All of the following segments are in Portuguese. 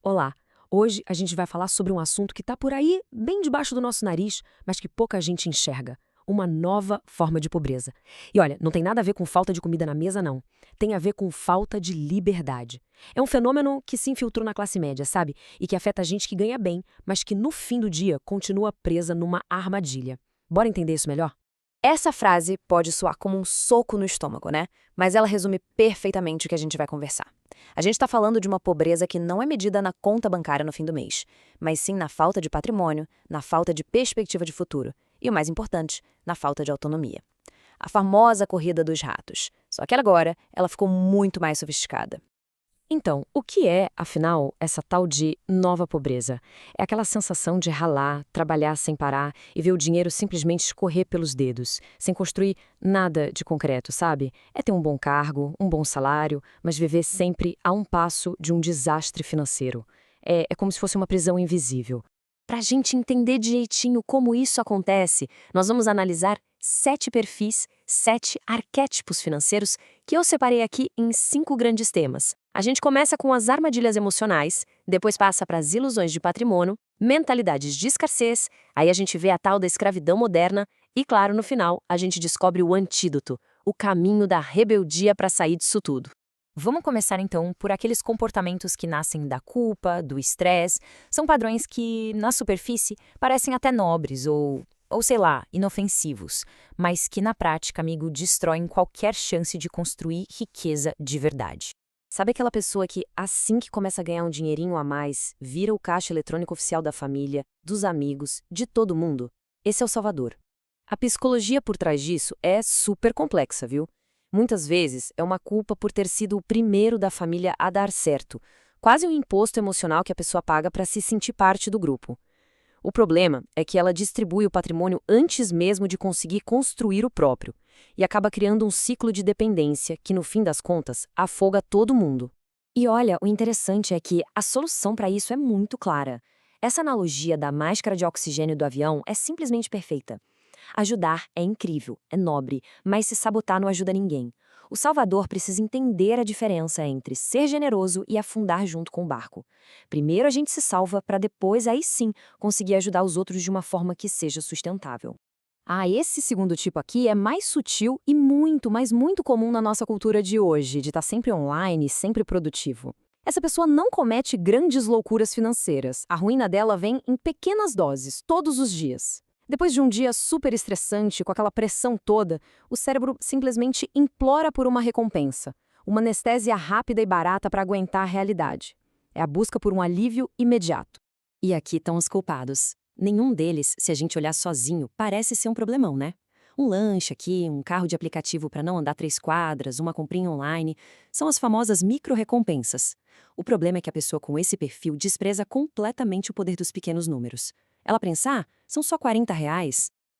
Olá! Hoje a gente vai falar sobre um assunto que está por aí, bem debaixo do nosso nariz, mas que pouca gente enxerga. Uma nova forma de pobreza. E olha, não tem nada a ver com falta de comida na mesa, não. Tem a ver com falta de liberdade. É um fenômeno que se infiltrou na classe média, sabe? E que afeta a gente que ganha bem, mas que no fim do dia continua presa numa armadilha. Bora entender isso melhor? Essa frase pode soar como um soco no estômago, né? Mas ela resume perfeitamente o que a gente vai conversar. A gente está falando de uma pobreza que não é medida na conta bancária no fim do mês, mas sim na falta de patrimônio, na falta de perspectiva de futuro e, o mais importante, na falta de autonomia. A famosa corrida dos ratos. Só que agora ela ficou muito mais sofisticada. Então, o que é, afinal, essa tal de nova pobreza? É aquela sensação de ralar, trabalhar sem parar e ver o dinheiro simplesmente escorrer pelos dedos, sem construir nada de concreto, sabe? É ter um bom cargo, um bom salário, mas viver sempre a um passo de um desastre financeiro. É como se fosse uma prisão invisível. Para a gente entender direitinho como isso acontece, nós vamos analisar 7 perfis, 7 arquétipos financeiros que eu separei aqui em 5 grandes temas. A gente começa com as armadilhas emocionais, depois passa para as ilusões de patrimônio, mentalidades de escassez, aí a gente vê a tal da escravidão moderna e, claro, no final, a gente descobre o antídoto, o caminho da rebeldia para sair disso tudo. Vamos começar então por aqueles comportamentos que nascem da culpa, do estresse. São padrões que, na superfície, parecem até nobres ou sei lá, inofensivos, mas que na prática, amigo, destroem qualquer chance de construir riqueza de verdade. Sabe aquela pessoa que, assim que começa a ganhar um dinheirinho a mais, vira o caixa eletrônico oficial da família, dos amigos, de todo mundo? Esse é o Salvador. A psicologia por trás disso é super complexa, viu? Muitas vezes é uma culpa por ter sido o primeiro da família a dar certo, quase um imposto emocional que a pessoa paga para se sentir parte do grupo. O problema é que ela distribui o patrimônio antes mesmo de conseguir construir o próprio, e acaba criando um ciclo de dependência que, no fim das contas, afoga todo mundo. E olha, o interessante é que a solução para isso é muito clara. Essa analogia da máscara de oxigênio do avião é simplesmente perfeita. Ajudar é incrível, é nobre, mas se sabotar não ajuda ninguém. O Salvador precisa entender a diferença entre ser generoso e afundar junto com o barco. Primeiro a gente se salva para depois, aí sim, conseguir ajudar os outros de uma forma que seja sustentável. Esse segundo tipo aqui é mais sutil e muito, mas muito comum na nossa cultura de hoje, de estar sempre online, sempre produtivo. Essa pessoa não comete grandes loucuras financeiras. A ruína dela vem em pequenas doses, todos os dias. Depois de um dia super estressante, com aquela pressão toda, o cérebro simplesmente implora por uma recompensa, uma anestesia rápida e barata para aguentar a realidade. É a busca por um alívio imediato. E aqui estão os culpados. Nenhum deles, se a gente olhar sozinho, parece ser um problemão, né? Um lanche aqui, um carro de aplicativo para não andar 3 quadras, uma comprinha online, são as famosas micro-recompensas. O problema é que a pessoa com esse perfil despreza completamente o poder dos pequenos números. Ela pensa, são só R$ 40.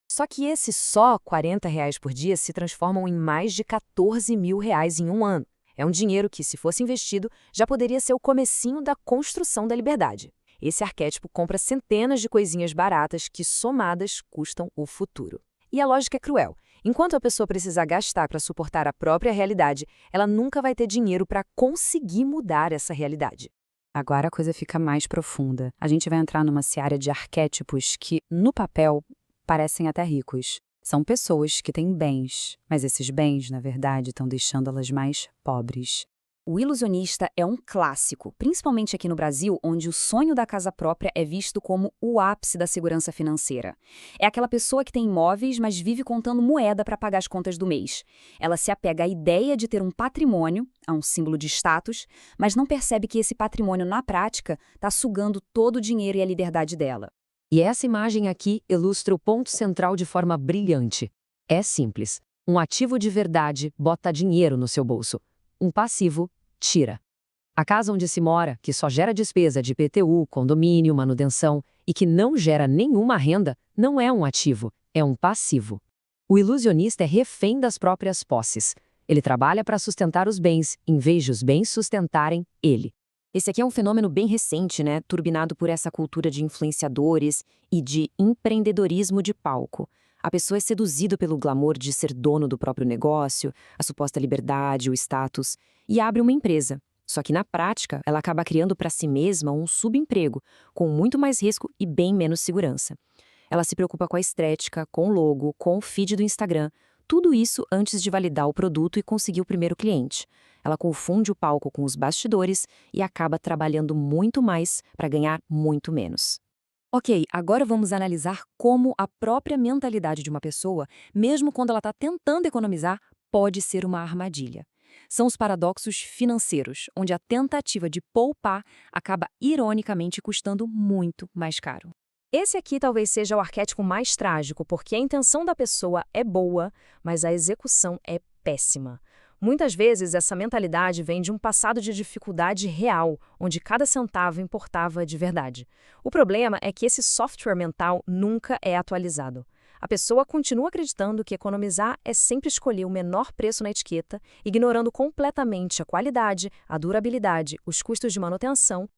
Só que esses só R$ 40 por dia se transformam em mais de R$ 14.000 em um ano. É um dinheiro que, se fosse investido, já poderia ser o comecinho da construção da liberdade. Esse arquétipo compra centenas de coisinhas baratas que, somadas, custam o futuro. E a lógica é cruel. Enquanto a pessoa precisa gastar para suportar a própria realidade, ela nunca vai ter dinheiro para conseguir mudar essa realidade. Agora a coisa fica mais profunda. A gente vai entrar numa seara de arquétipos que, no papel, parecem até ricos. São pessoas que têm bens, mas esses bens, na verdade, estão deixando elas mais pobres. O ilusionista é um clássico, principalmente aqui no Brasil, onde o sonho da casa própria é visto como o ápice da segurança financeira. É aquela pessoa que tem imóveis, mas vive contando moeda para pagar as contas do mês. Ela se apega à ideia de ter um patrimônio, a um símbolo de status, mas não percebe que esse patrimônio, na prática, está sugando todo o dinheiro e a liberdade dela. E essa imagem aqui ilustra o ponto central de forma brilhante. É simples. Um ativo de verdade bota dinheiro no seu bolso. Um passivo tira. A casa onde se mora, que só gera despesa de IPTU, condomínio, manutenção e que não gera nenhuma renda, não é um ativo, é um passivo. O ilusionista é refém das próprias posses. Ele trabalha para sustentar os bens, em vez de os bens sustentarem ele. Esse aqui é um fenômeno bem recente, né? Turbinado por essa cultura de influenciadores e de empreendedorismo de palco. A pessoa é seduzida pelo glamour de ser dono do próprio negócio, a suposta liberdade, o status, e abre uma empresa. Só que na prática, ela acaba criando para si mesma um subemprego, com muito mais risco e bem menos segurança. Ela se preocupa com a estética, com o logo, com o feed do Instagram, tudo isso antes de validar o produto e conseguir o primeiro cliente. Ela confunde o palco com os bastidores e acaba trabalhando muito mais para ganhar muito menos. Ok, agora vamos analisar como a própria mentalidade de uma pessoa, mesmo quando ela está tentando economizar, pode ser uma armadilha. São os paradoxos financeiros, onde a tentativa de poupar acaba ironicamente custando muito mais caro. Esse aqui talvez seja o arquétipo mais trágico, porque a intenção da pessoa é boa, mas a execução é péssima. Muitas vezes, essa mentalidade vem de um passado de dificuldade real, onde cada centavo importava de verdade. O problema é que esse software mental nunca é atualizado. A pessoa continua acreditando que economizar é sempre escolher o menor preço na etiqueta, ignorando completamente a qualidade, a durabilidade, os custos de manutenção.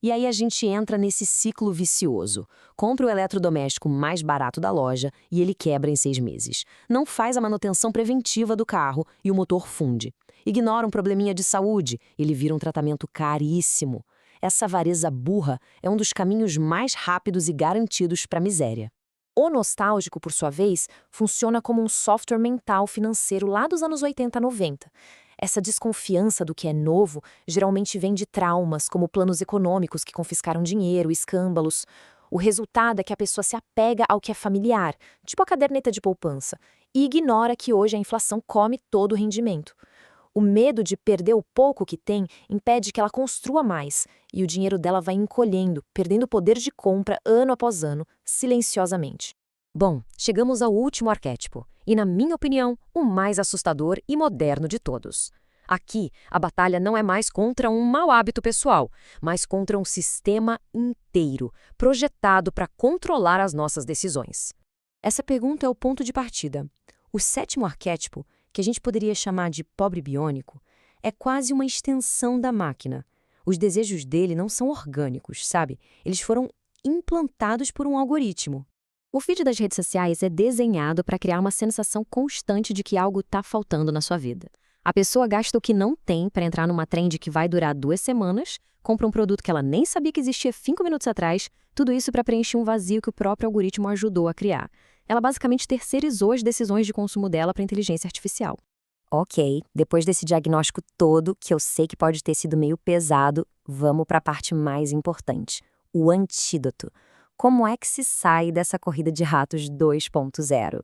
E aí a gente entra nesse ciclo vicioso. Compra o eletrodoméstico mais barato da loja e ele quebra em 6 meses. Não faz a manutenção preventiva do carro e o motor funde. Ignora um probleminha de saúde, ele vira um tratamento caríssimo. Essa avareza burra é um dos caminhos mais rápidos e garantidos para a miséria. O nostálgico, por sua vez, funciona como um software mental financeiro lá dos anos 80 90. Essa desconfiança do que é novo geralmente vem de traumas, como planos econômicos que confiscaram dinheiro, escândalos. O resultado é que a pessoa se apega ao que é familiar, tipo a caderneta de poupança, e ignora que hoje a inflação come todo o rendimento. O medo de perder o pouco que tem impede que ela construa mais, e o dinheiro dela vai encolhendo, perdendo poder de compra ano após ano, silenciosamente. Bom, chegamos ao último arquétipo, e na minha opinião, o mais assustador e moderno de todos. Aqui, a batalha não é mais contra um mau hábito pessoal, mas contra um sistema inteiro, projetado para controlar as nossas decisões. Essa pergunta é o ponto de partida. O sétimo arquétipo, que a gente poderia chamar de pobre biônico, é quase uma extensão da máquina. Os desejos dele não são orgânicos, sabe? Eles foram implantados por um algoritmo. O feed das redes sociais é desenhado para criar uma sensação constante de que algo está faltando na sua vida. A pessoa gasta o que não tem para entrar numa trend que vai durar 2 semanas, compra um produto que ela nem sabia que existia 5 minutos atrás, tudo isso para preencher um vazio que o próprio algoritmo ajudou a criar. Ela basicamente terceirizou as decisões de consumo dela para a inteligência artificial. Ok, depois desse diagnóstico todo, que eu sei que pode ter sido meio pesado, vamos para a parte mais importante, o antídoto. Como é que se sai dessa corrida de ratos 2.0?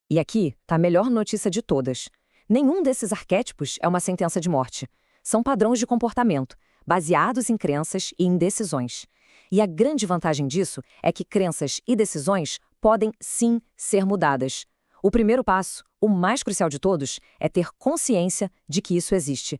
E aqui tá a melhor notícia de todas. Nenhum desses arquétipos é uma sentença de morte. São padrões de comportamento, baseados em crenças e em decisões. E a grande vantagem disso é que crenças e decisões podem, sim, ser mudadas. O primeiro passo, o mais crucial de todos, é ter consciência de que isso existe.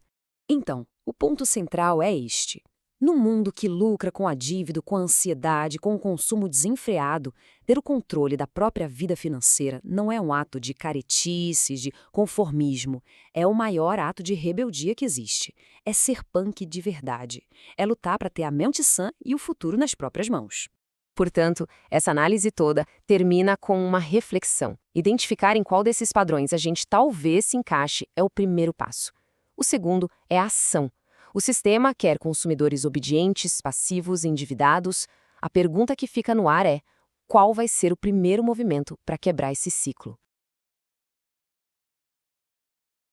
Então, o ponto central é este. No mundo que lucra com a dívida, com a ansiedade, com o consumo desenfreado, ter o controle da própria vida financeira não é um ato de caretice, de conformismo. É o maior ato de rebeldia que existe. É ser punk de verdade. É lutar para ter a mente sã e o futuro nas próprias mãos. Portanto, essa análise toda termina com uma reflexão. Identificar em qual desses padrões a gente talvez se encaixe é o primeiro passo. O segundo é a ação. O sistema quer consumidores obedientes, passivos e endividados. A pergunta que fica no ar é: qual vai ser o primeiro movimento para quebrar esse ciclo?